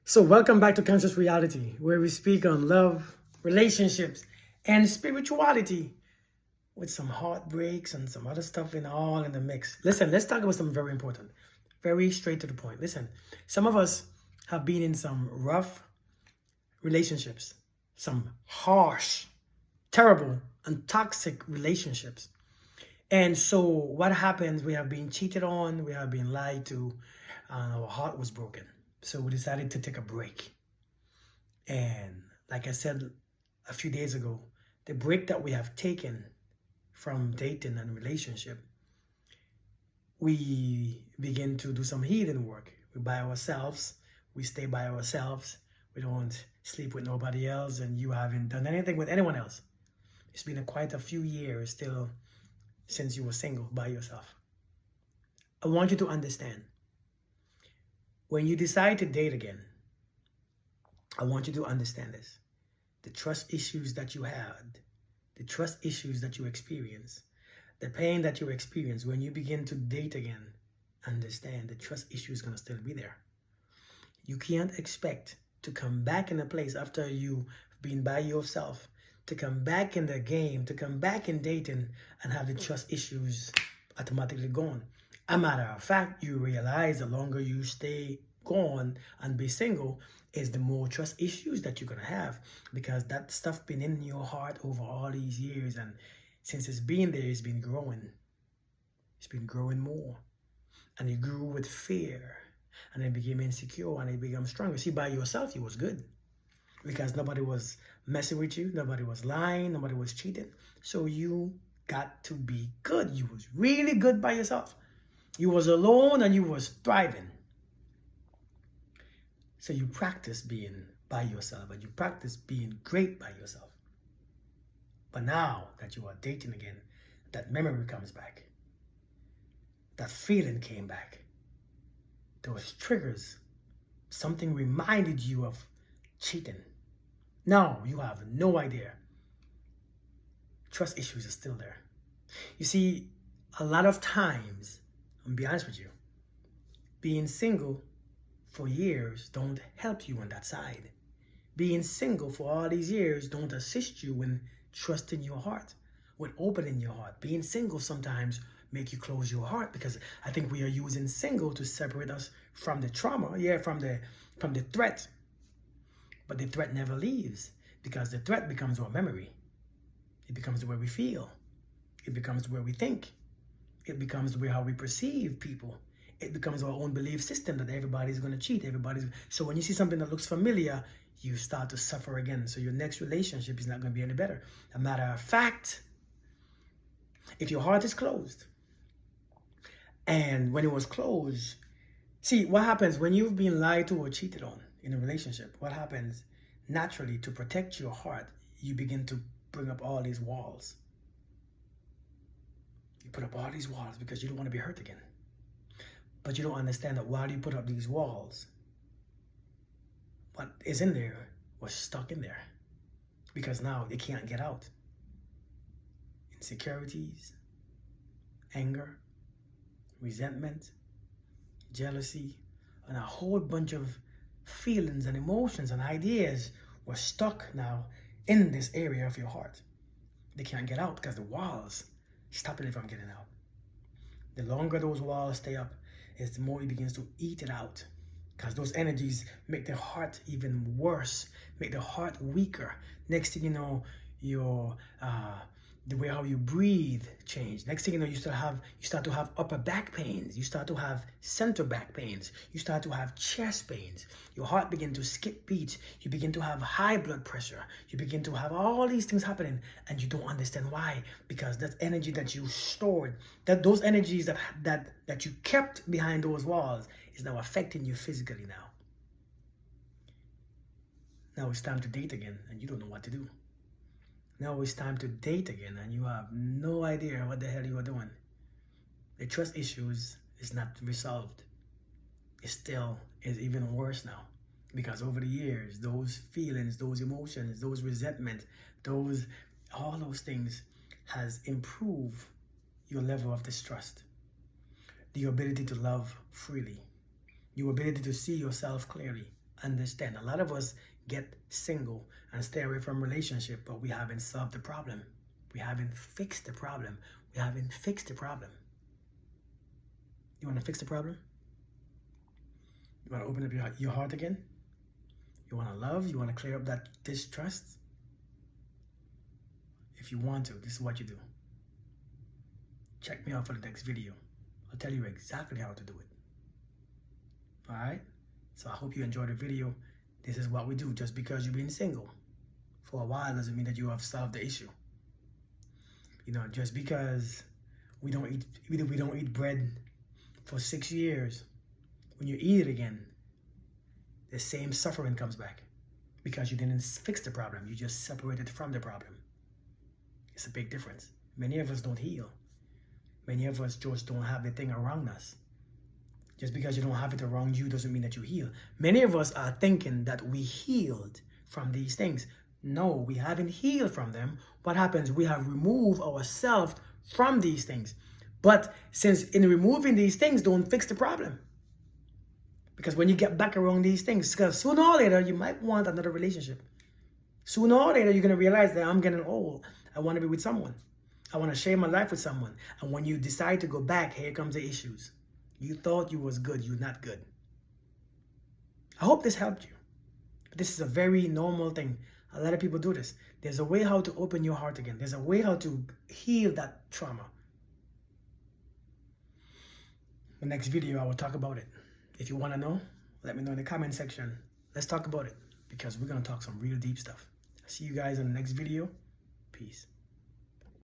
So, welcome back to Conscious Reality, where we speak on love, relationships, and spirituality with some heartbreaks and some other stuff all in the mix. Listen, let's talk about something very important, very straight to the point. Listen, some of us have been in some rough relationships, some harsh, terrible, and toxic relationships. And so, what happens? We have been cheated on, we have been lied to, and our heart was broken. So, we decided to take a break. And like I said a few days ago, the break that we have taken from dating and relationship, we begin to do some healing work. We by ourselves, we stay by ourselves, we don't sleep with nobody else, and you haven't done anything with anyone else. It's been quite a few years still since you were single by yourself. I want you to understand, when you decide to date again, I want you to understand this. The trust issues that you had, the trust issues that you experience, the pain that you experience when you begin to date again, understand the trust issue is going to still be there. You can't expect to come back in a place after you've been by yourself, to come back in the game, to come back in dating and have the trust issues automatically gone. A matter of fact, you realize the longer you stay gone and be single is the more trust issues that you're going to have, because that stuff been in your heart over all these years, and since it's been there, it's been growing more, and it grew with fear, and it became insecure, and it became stronger. See, by yourself you was good because nobody was messing with you, nobody was lying, nobody was cheating, so you got to be good. You was really good by yourself. You was alone and you was thriving. So you practice being by yourself and you practice being great by yourself. But now that you are dating again, that memory comes back. That feeling came back. Those triggers, something reminded you of cheating. Now you have no idea. Trust issues are still there. You see, a lot of times, I'm be honest with you, being single for years don't help you on that side. Being single for all these years don't assist you in trusting your heart, with opening your heart. Being single sometimes make you close your heart, because I think we are using single to separate us from the trauma, from the threat. But the threat never leaves, because the threat becomes our memory. It becomes the way we feel. It becomes the way we think. It becomes the way how we perceive people. It becomes our own belief system that everybody's going to cheat. So when you see something that looks familiar, you start to suffer again. So your next relationship is not going to be any better. A matter of fact, if your heart is closed, and when it was closed, see what happens when you've been lied to or cheated on in a relationship. What happens naturally, to protect your heart, you begin to bring up all these walls. You put up all these walls because you don't want to be hurt again. But you don't understand that while you put up these walls, what is in there was stuck in there, because now they can't get out. Insecurities, anger, resentment, jealousy, and a whole bunch of feelings and emotions and ideas were stuck now in this area of your heart. They can't get out because the walls stopping it from getting out. The longer those walls stay up, is the more it begins to eat it out, because those energies make the heart even worse, make the heart weaker. Next thing you know, your the way how you breathe change. Next thing you know, you start to have upper back pains. You start to have center back pains. You start to have chest pains. Your heart begin to skip beats. You begin to have high blood pressure. You begin to have all these things happening, and you don't understand why. Because that energy that you stored, those energies that you kept behind those walls, is now affecting you physically now. Now it's time to date again, and you don't know what to do. Now it's time to date again, and you have no idea what the hell you are doing. The trust issues is not resolved. It still is even worse now, because over the years, those feelings, those emotions, those resentment, all those things has improved your level of distrust, the ability to love freely, your ability to see yourself clearly, understand. A lot of us get single and stay away from relationship, but we haven't solved the problem. We haven't fixed the problem. We haven't fixed the problem. You want to fix the problem? You want to open up your heart again? You want to love? You want to clear up that distrust? If you want to, this is what you do. Check me out for the next video. I'll tell you exactly how to do it. Alright? So I hope you enjoyed the video. This is what we do. Just because you've been single for a while doesn't mean that you have solved the issue. You know, just because we don't eat bread for 6 years, when you eat it again, the same suffering comes back because you didn't fix the problem. You just separated from the problem. It's a big difference. Many of us don't heal. Many of us just don't have the thing around us. Just because you don't have it around you doesn't mean that you heal. Many of us are thinking that we healed from these things. No, we haven't healed from them. What happens? We have removed ourselves from these things. But since in removing these things don't fix the problem. Because when you get back around these things, because sooner or later you might want another relationship. Sooner or later you're going to realize that I'm getting old. I want to be with someone. I want to share my life with someone. And when you decide to go back, here comes the issues. You thought you was good. You're not good. I hope this helped you. This is a very normal thing. A lot of people do this. There's a way how to open your heart again. There's a way how to heal that trauma. The next video, I will talk about it. If you want to know, let me know in the comment section. Let's talk about it because we're going to talk some real deep stuff. See you guys in the next video. Peace.